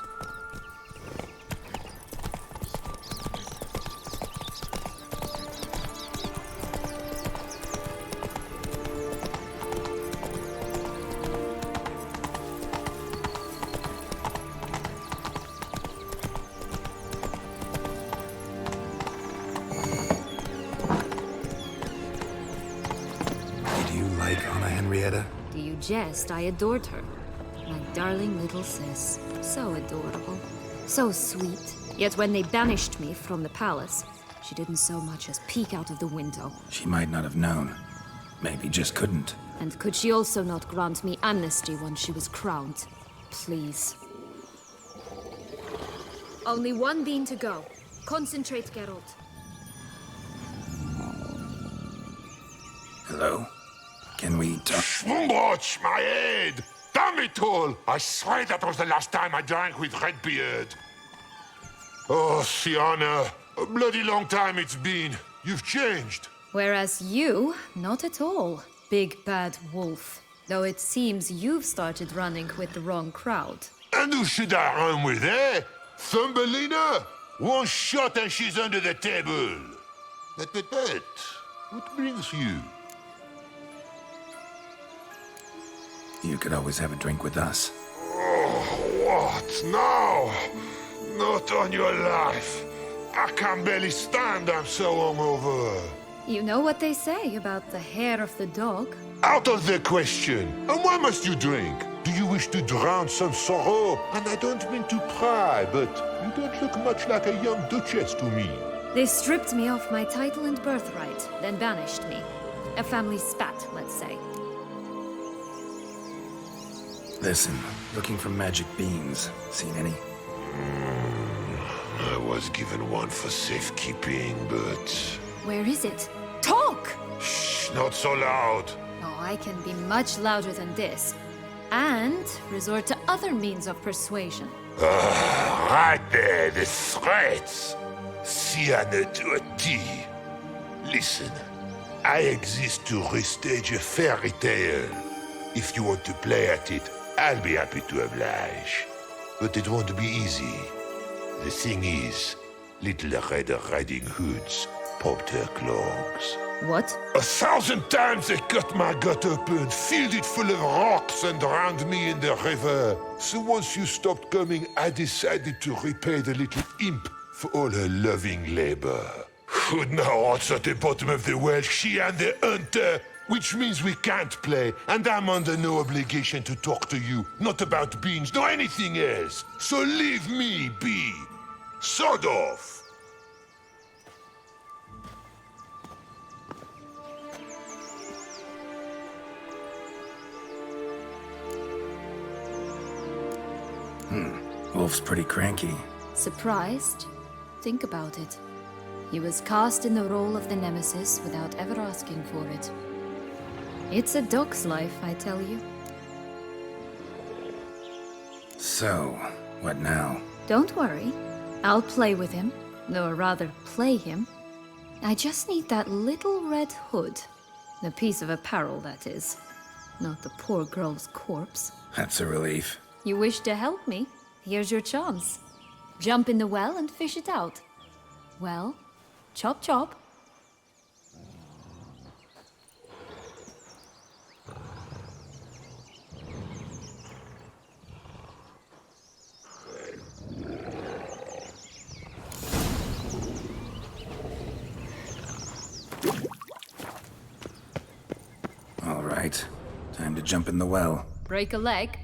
Do you jest? I adored her. My darling little sis. So adorable. So sweet. Yet when they banished me from the palace, she didn't so much as peek out of the window. She might not have known. Maybe just couldn't. And could she also not grant me amnesty once she was crowned? Please. Only one bean to go. Concentrate, Geralt. Hello? Can we talk? Watch my head! Damn it all! I swear that was the last time I drank with Redbeard. Oh, Sienna, a bloody long time it's been. You've changed. Whereas you, not at all, big bad wolf. Though it seems you've started running with the wrong crowd. And who should I run with, eh? Thumbelina? One shot and she's under the table. But, what brings you? You could always have a drink with us. Oh, what now? Not on your life. I can barely stand, I'm so hungover. You know what they say about the hair of the dog? Out of the question. And why must you drink? Do you wish to drown some sorrow? And I don't mean to pry, but you don't look much like a young duchess to me. They stripped me of my title and birthright, then banished me. A family spat, let's say. Listen, looking for magic beans. Seen any? I was given one for safekeeping, but... Where is it? Talk! Shh, not so loud. Oh, I can be much louder than this. And resort to other means of persuasion. Right there, the threats. Sienna to a T. Listen, I exist to restage a fairy tale. If you want to play at it, I'll be happy to oblige. But it won't be easy. The thing is, little Red Riding Hoods popped her clogs. What? 1,000 times they cut my gut open, filled it full of rocks and drowned me in the river. So once you stopped coming, I decided to repay the little imp for all her loving labor. Who'd know what's at the bottom of the well? She and the hunter. Which means we can't play, and I'm under no obligation to talk to you. Not about beans, nor anything else. So leave me be. Sod off. Wolf's pretty cranky. Surprised? Think about it. He was cast in the role of the Nemesis without ever asking for it. It's a dog's life, I tell you. So, what now? Don't worry. I'll play with him. Or rather, play him. I just need that little red hood. The piece of apparel, that is. Not the poor girl's corpse. That's a relief. You wish to help me? Here's your chance. Jump in the well and fish it out. Well, chop chop. All right. Time to jump in the well. Break a leg.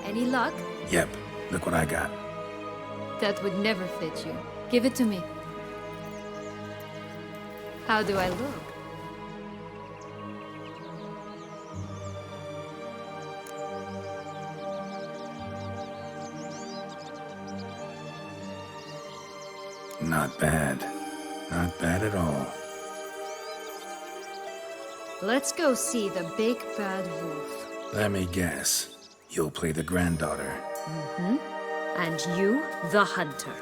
Any luck? Yep. Look what I got. That would never fit you. Give it to me. How do I look? Not bad. Not bad at all. Let's go see the big bad wolf. Let me guess. You'll play the granddaughter. And you, the hunter.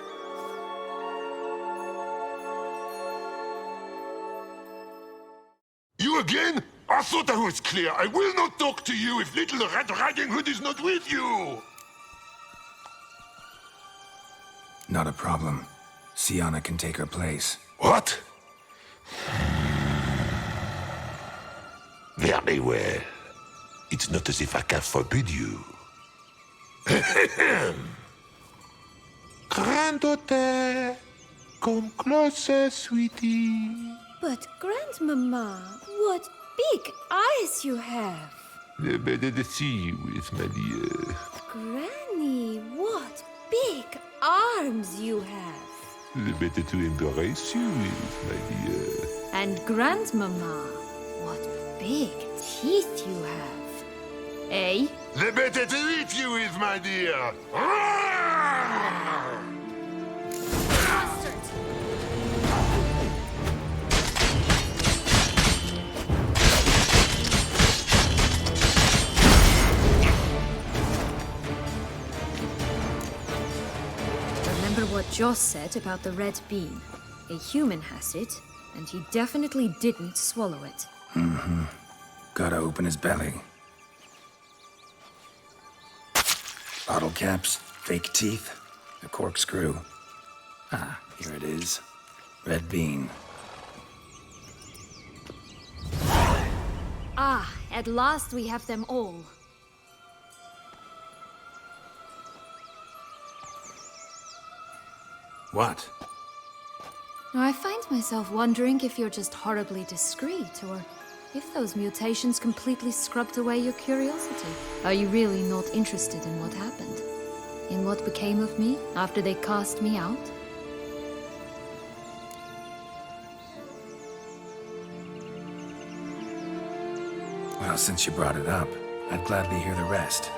You again? I thought I was clear. I will not talk to you if little Red Riding Hood is not with you. Not a problem. Sienna can take her place. What? Very well. It's not as if I can forbid you. Granddaughter, come closer, sweetie. But Grandmama, what big eyes you have! The better to see you with, my dear. Granny, what big arms you have! The better to embrace you with, my dear. And Grandmama, what big teeth you have. Eh? The better to eat you with, my dear. Remember what Joss said about the red bean. A human has it, and he definitely didn't swallow it. Gotta open his belly. Bottle caps, fake teeth, a corkscrew. Ah, here it is. Red bean. Ah, at last we have them all. What? Now, I find myself wondering if you're just horribly discreet, or if those mutations completely scrubbed away your curiosity. Are you really not interested in what happened? In what became of me after they cast me out? Well, since you brought it up, I'd gladly hear the rest.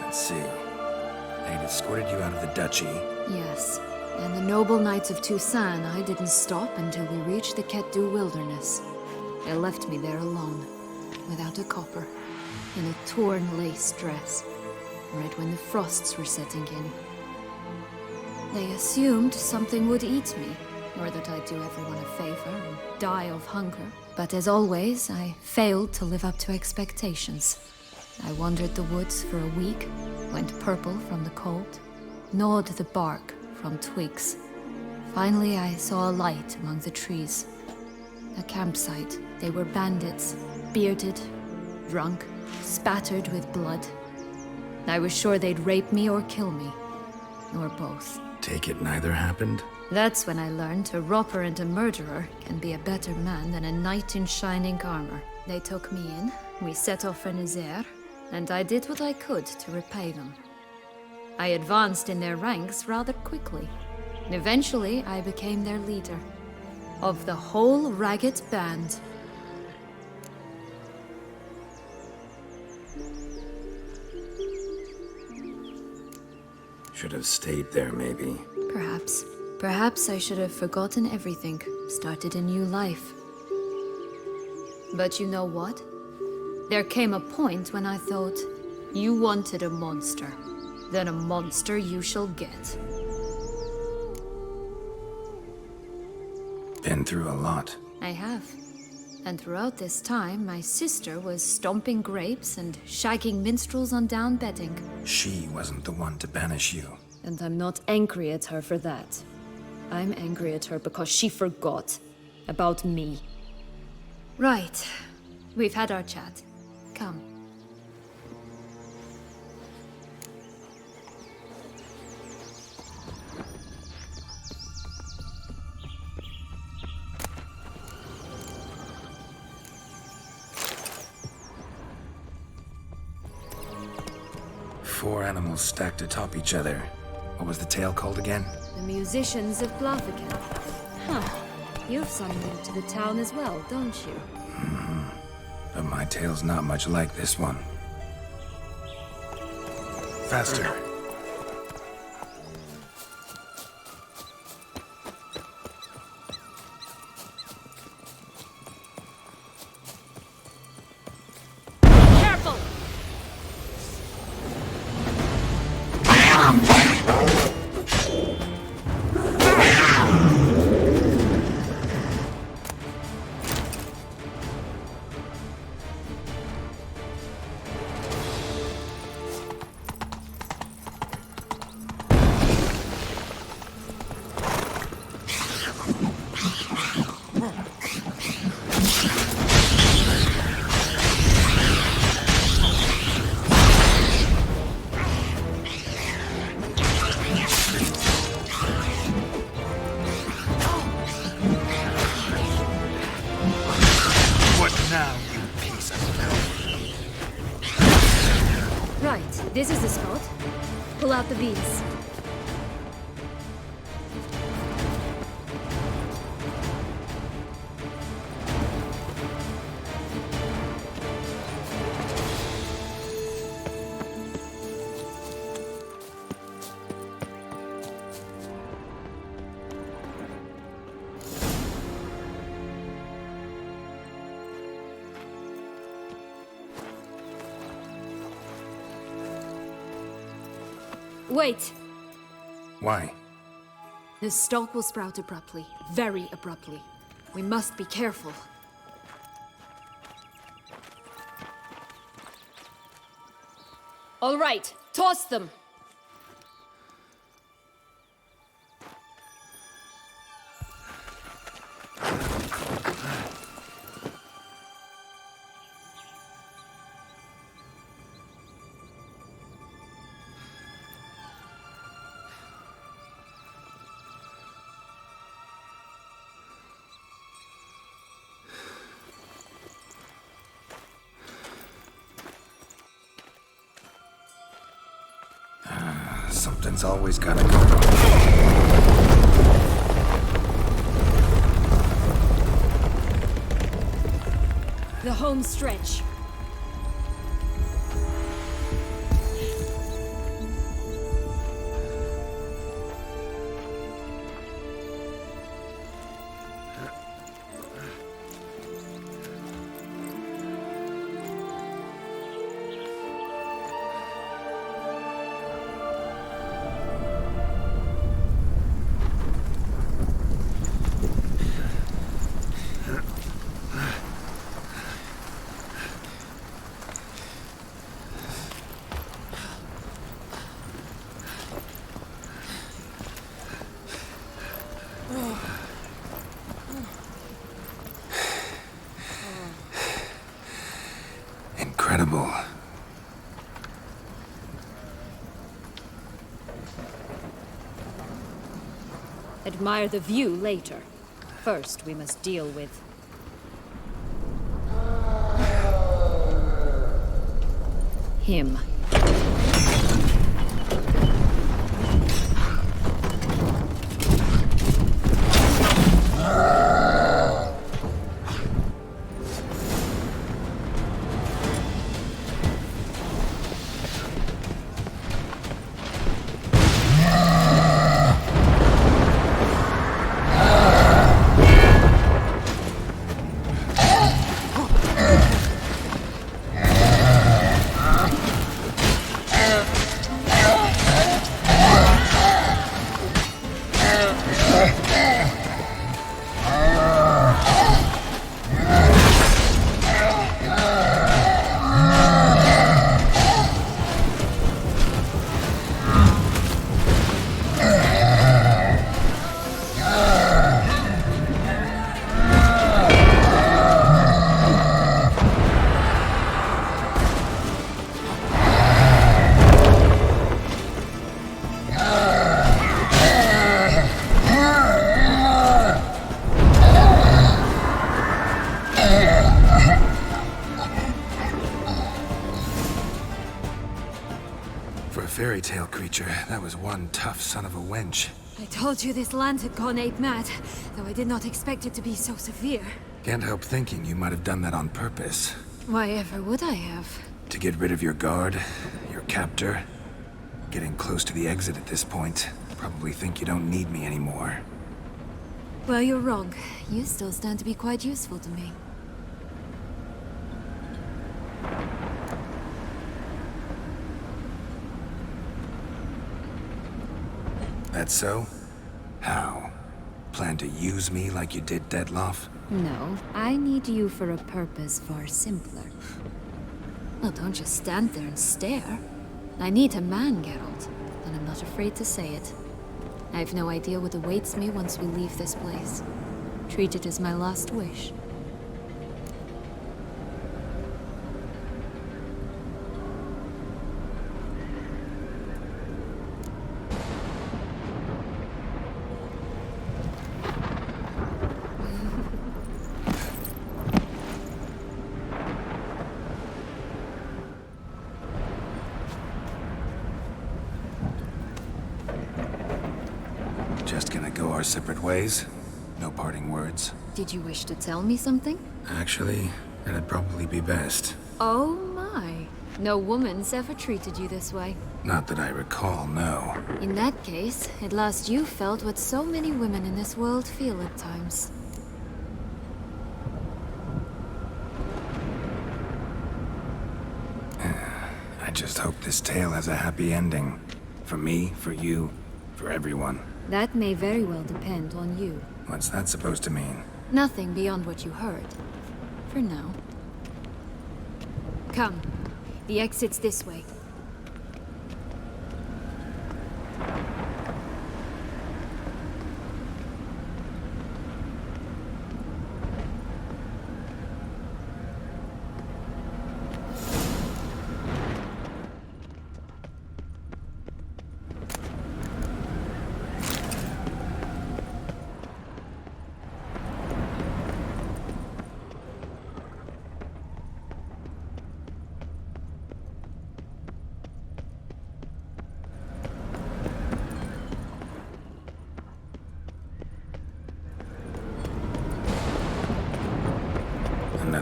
Let's see. I had escorted you out of the duchy. Yes. And the noble knights of Toussaint, I didn't stop until we reached the Ketdu wilderness. They left me there alone, without a copper, in a torn lace dress, right when the frosts were setting in. They assumed something would eat me, or that I'd do everyone a favor and die of hunger. But as always, I failed to live up to expectations. I wandered the woods for a week, went purple from the cold, gnawed the bark from twigs. Finally, I saw a light among the trees. A campsite. They were bandits, bearded, drunk, spattered with blood. I was sure they'd rape me or kill me, or both. Take it neither happened? That's when I learned a robber and a murderer can be a better man than a knight in shining armor. They took me in, we set off for Chezzur, and I did what I could to repay them. I advanced in their ranks rather quickly. Eventually, I became their leader. Of the whole ragged band. Should have stayed there, maybe. Perhaps. Perhaps I should have forgotten everything, started a new life. But you know what? There came a point when I thought, you wanted a monster. Then a monster you shall get. Been through a lot. I have. And throughout this time, my sister was stomping grapes and shagging minstrels on down bedding. She wasn't the one to banish you. And I'm not angry at her for that. I'm angry at her because she forgot about me. Right. We've had our chat. Come. Four animals stacked atop each other. What was the tale called again? The musicians of Vulcan. Huh. You've some link to the town as well, don't you? But my tale's not much like this one. Faster. Careful! Right, this is the spot. Pull out the beads. Wait! Why? The stalk will sprout abruptly. Very abruptly. We must be careful. All right, toss them! Something's always gotta go wrong. The home stretch. Incredible. Admire the view later. First, we must deal with... him. For a fairy tale creature, that was one tough son of a wench. I told you this land had gone ape mad, though I did not expect it to be so severe. Can't help thinking you might have done that on purpose. Why ever would I have? To get rid of your guard, your captor. Getting close to the exit at this point. Probably think you don't need me anymore. Well, you're wrong. You still stand to be quite useful to me. That so? How? Plan to use me like you did Dettloff? No, I need you for a purpose far simpler. Well, don't just stand there and stare. I need a man, Geralt, and I'm not afraid to say it. I have no idea what awaits me once we leave this place. Treat it as my last wish. Just gonna go our separate ways? No parting words? Did you wish to tell me something? Actually, that'd probably be best. Oh my. No woman's ever treated you this way. Not that I recall, no. In that case, at last you felt what so many women in this world feel at times. I just hope this tale has a happy ending. For me, for you, for everyone. That may very well depend on you. What's that supposed to mean? Nothing beyond what you heard. For now. Come. The exit's this way.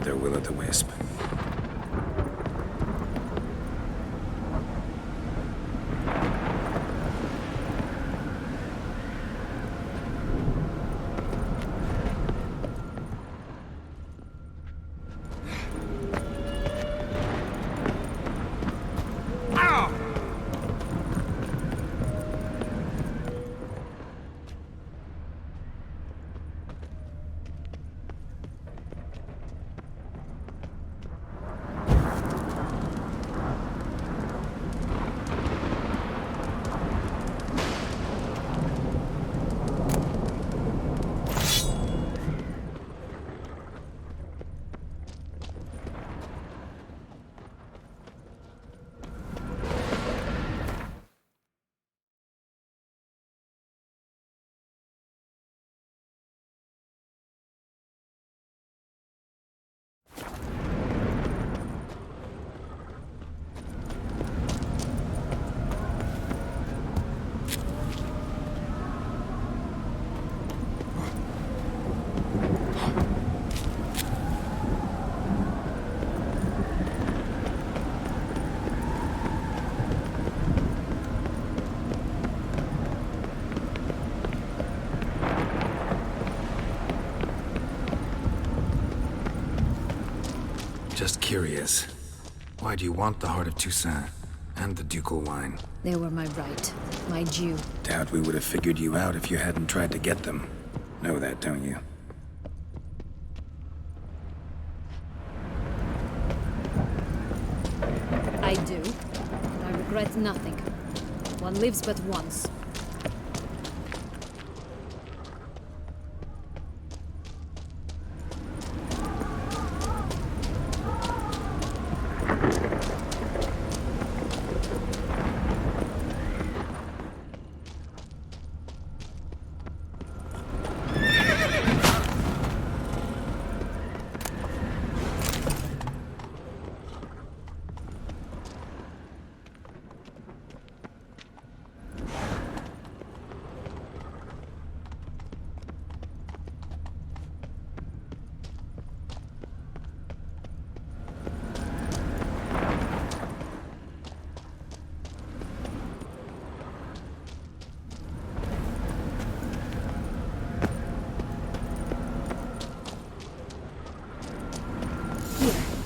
Another will-o'-the-wisp. Just curious. Why do you want the Heart of Toussaint and the ducal wine? They were my right, my due. Doubt we would have figured you out if you hadn't tried to get them. Know that, don't you? I do. I regret nothing. One lives but once.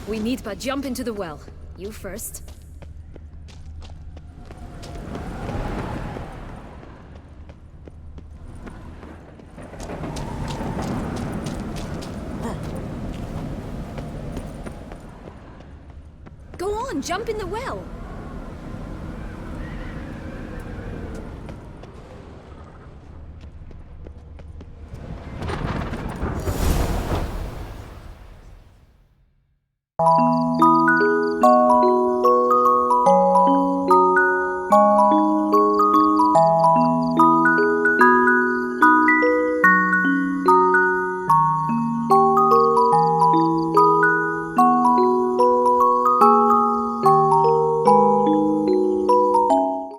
We need but jump into the well. You first. Go on, jump in the well.